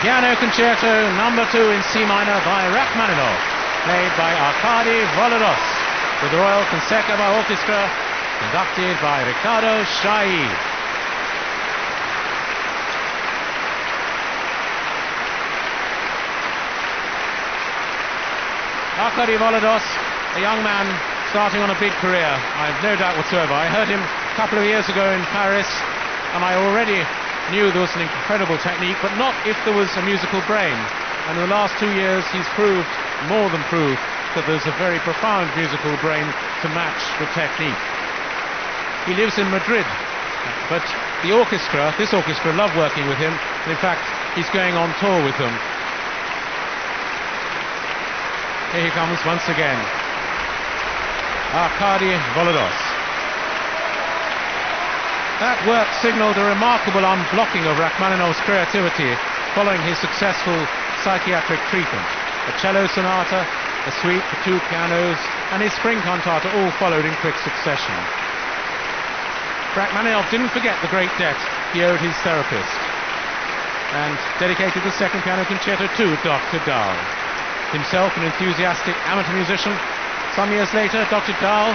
Piano Concerto number 2 in C minor by Rachmaninoff, played by Arkady Volodos, with the Royal CONCERTO Orchestra, conducted by Arkady. Arkady Volodos, a young man starting on a big career, I have no doubt whatsoever. I heard him a couple of years ago in Paris, and I already knew there was an incredible technique, but not if there was a musical brain. And in the last 2 years, he's proved, more than proved, that there's a very profound musical brain to match the technique. He lives in Madrid, but the orchestra, this orchestra, love working with him. In fact, he's going on tour with them. Here he comes once again, Arkady Volodos. That work signalled a remarkable unblocking of Rachmaninoff's creativity following his successful psychiatric treatment. A cello sonata, a suite for 2 pianos, and his spring cantata all followed in quick succession. Rachmaninoff didn't forget the great debt he owed his therapist, and dedicated the second piano concerto to Dr. Dahl. Himself an enthusiastic amateur musician, some years later Dr. Dahl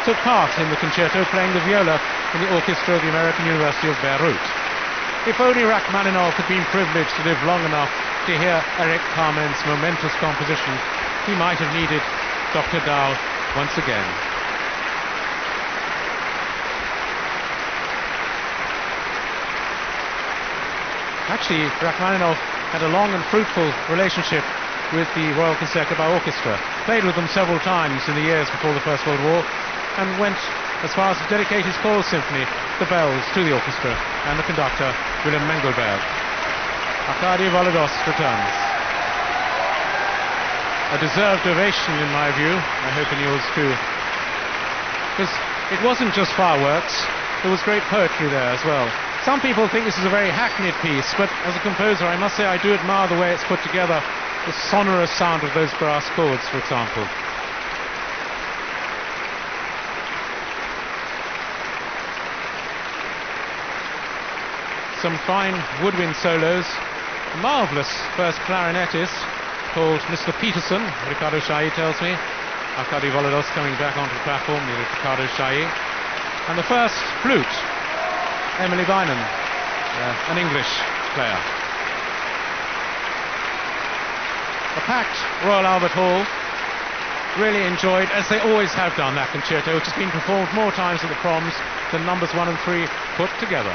took part in the concerto, playing the viola in the orchestra of the American University of Beirut. If only Rachmaninoff had been privileged to live long enough to hear Eric Carmen's momentous composition, he might have needed Dr. Dahl once again. Actually, Rachmaninoff had a long and fruitful relationship with the Royal CONCERTO Orchestra, played with them several times in the years before the First World War, and went as far as to dedicate his choral symphony, The Bells, to the orchestra and the conductor, Willem Mengelberg. Arkady Volodos returns. A deserved ovation in my view, I hope in yours too. Because it wasn't just fireworks, there was great poetry there as well. Some people think this is a very hackneyed piece, but as a composer I must say I do admire the way it's put together. The sonorous sound of those brass chords, for example. Some fine woodwind solos. A marvellous first clarinetist called Mr. Peterson, Ricardo Chailly tells me. Arkady Volodos coming back onto the platform near Ricardo Chailly. And the first flute, Emily Bynum, an English player. A packed Royal Albert Hall, really enjoyed, as they always have done, that concerto, which has been performed more times at the proms than numbers 1 and 3 put together.